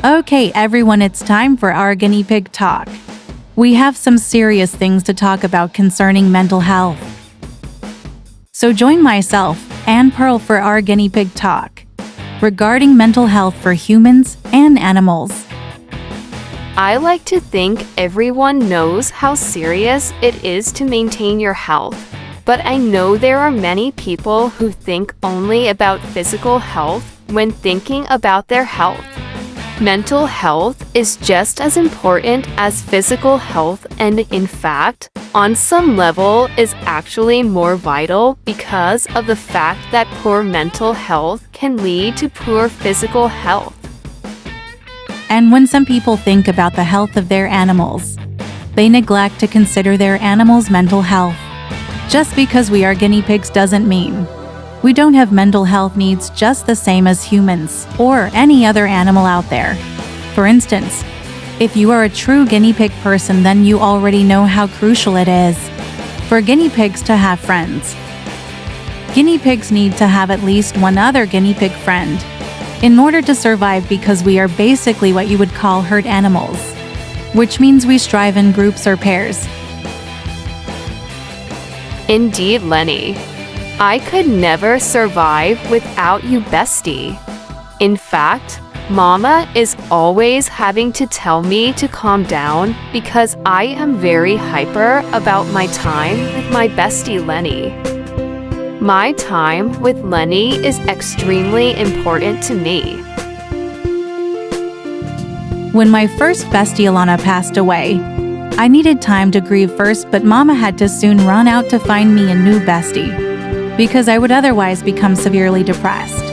Okay, everyone, it's time for our guinea pig talk. We have some serious things to talk about concerning mental health. So join myself and Pearl for our guinea pig talk regarding mental health for humans and animals. I like to think everyone knows how serious it is to maintain your health, but I know there are many people who think only about physical health when thinking about their health. Mental health is just as important as physical health and, in fact, on some level is actually more vital because of the fact that poor mental health can lead to poor physical health. And when some people think about the health of their animals, they neglect to consider their animals' mental health. Just because we are guinea pigs doesn't mean we don't have mental health needs just the same as humans or any other animal out there. For instance, if you are a true guinea pig person, then you already know how crucial it is for guinea pigs to have friends. Guinea pigs need to have at least one other guinea pig friend in order to survive, because we are basically what you would call herd animals, which means we strive in groups or pairs. Indeed, Lenny. I could never survive without you, bestie. In fact, Mama is always having to tell me to calm down because I am very hyper about my time with my bestie Lenny. My time with Lenny is extremely important to me. When my first bestie Alana passed away, I needed time to grieve first, but Mama had to soon run out to find me a new bestie, because I would otherwise become severely depressed,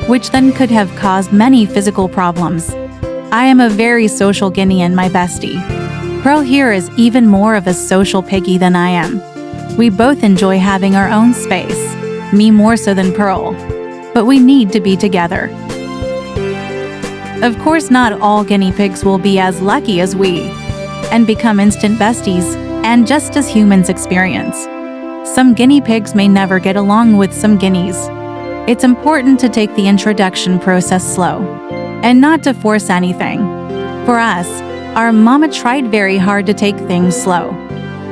which then could have caused many physical problems. I am a very social guinea, and my bestie, Pearl here, is even more of a social piggy than I am. We both enjoy having our own space, me more so than Pearl, but we need to be together. Of course, not all guinea pigs will be as lucky as we and become instant besties, and just as humans experience, some guinea pigs may never get along with some guineas. It's important to take the introduction process slow and not to force anything. For us, our mama tried very hard to take things slow,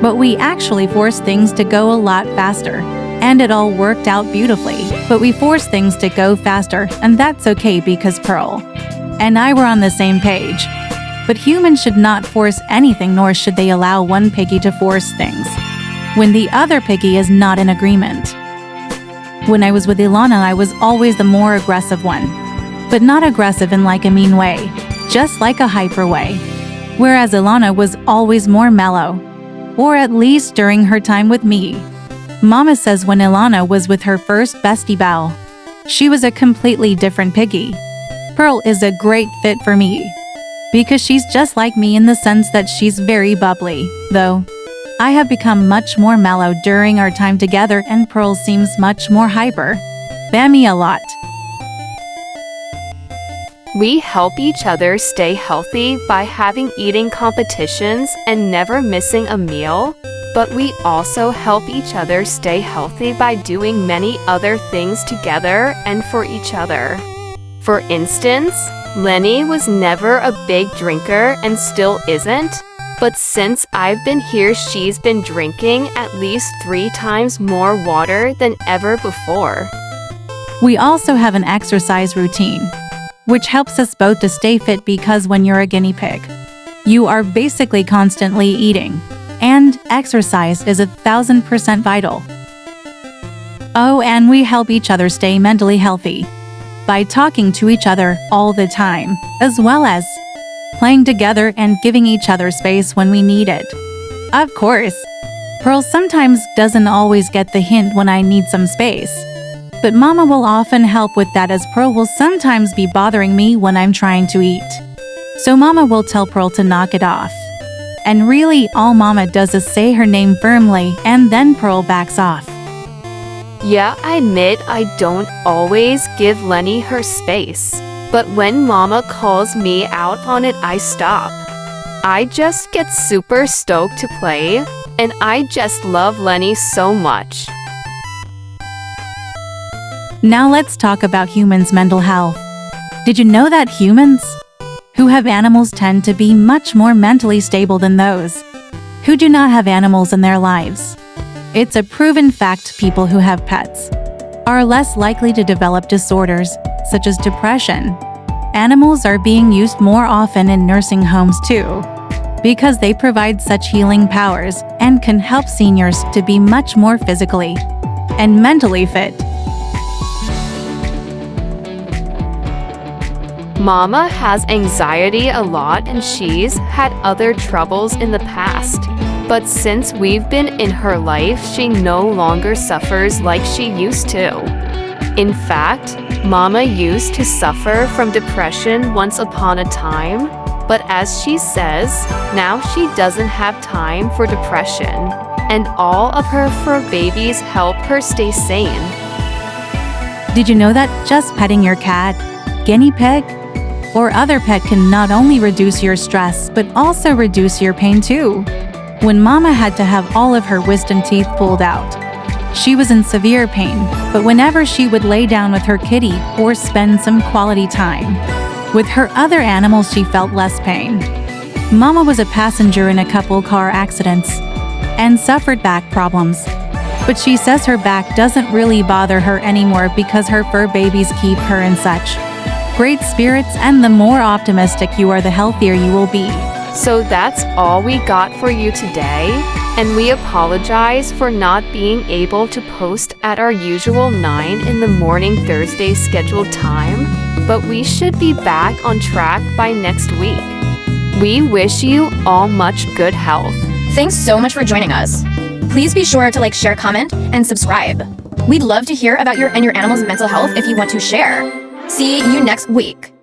but we actually forced things to go a lot faster, and it all worked out beautifully. But we forced things to go faster, and that's okay because Pearl and I were on the same page. But humans should not force anything, nor should they allow one piggy to force things when the other piggy is not in agreement. When I was with Ilana, I was always the more aggressive one, but not aggressive in like a mean way, just like a hyper way. Whereas Ilana was always more mellow, or at least during her time with me. Mama says when Ilana was with her first bestie Belle, she was a completely different piggy. Pearl is a great fit for me, because she's just like me in the sense that she's very bubbly, though I have become much more mellow during our time together, and Pearl seems much more hyper. Bammy a lot. We help each other stay healthy by having eating competitions and never missing a meal, but we also help each other stay healthy by doing many other things together and for each other. For instance, Lenny was never a big drinker and still isn't, but since I've been here, she's been drinking at least 3 times more water than ever before. We also have an exercise routine, which helps us both to stay fit, because when you're a guinea pig, you are basically constantly eating, and exercise is 1000% vital. Oh, and we help each other stay mentally healthy by talking to each other all the time, as well as playing together and giving each other space when we need it. Of course, Pearl sometimes doesn't always get the hint when I need some space, but Mama will often help with that, as Pearl will sometimes be bothering me when I'm trying to eat. So Mama will tell Pearl to knock it off. And really, all Mama does is say her name firmly, and then Pearl backs off. Yeah, I admit I don't always give Lenny her space, but when Mama calls me out on it, I stop. I just get super stoked to play, and I just love Lenny so much. Now let's talk about humans' mental health. Did you know that humans who have animals tend to be much more mentally stable than those who do not have animals in their lives. It's a proven fact people who have pets are less likely to develop disorders such as depression. Animals are being used more often in nursing homes too, because they provide such healing powers and can help seniors to be much more physically and mentally fit. Mama has anxiety a lot and she's had other troubles in the past. But since we've been in her life, she no longer suffers like she used to. In fact, Mama used to suffer from depression once upon a time, but as she says, now she doesn't have time for depression, and all of her fur babies help her stay sane. Did you know that just petting your cat, guinea pig, or other pet can not only reduce your stress but also reduce your pain too? When Mama had to have all of her wisdom teeth pulled out, she was in severe pain, but whenever she would lay down with her kitty or spend some quality time with her other animals, she felt less pain. Mama was a passenger in a couple car accidents and suffered back problems, but she says her back doesn't really bother her anymore because her fur babies keep her in such great spirits, and the more optimistic you are, the healthier you will be. So that's all we got for you today, and we apologize for not being able to post at our usual 9 in the morning Thursday scheduled time, but we should be back on track by next week. We wish you all much good health. Thanks so much for joining us. Please be sure to like, share, comment, and subscribe. We'd love to hear about your and your animal's mental health if you want to share. See you next week.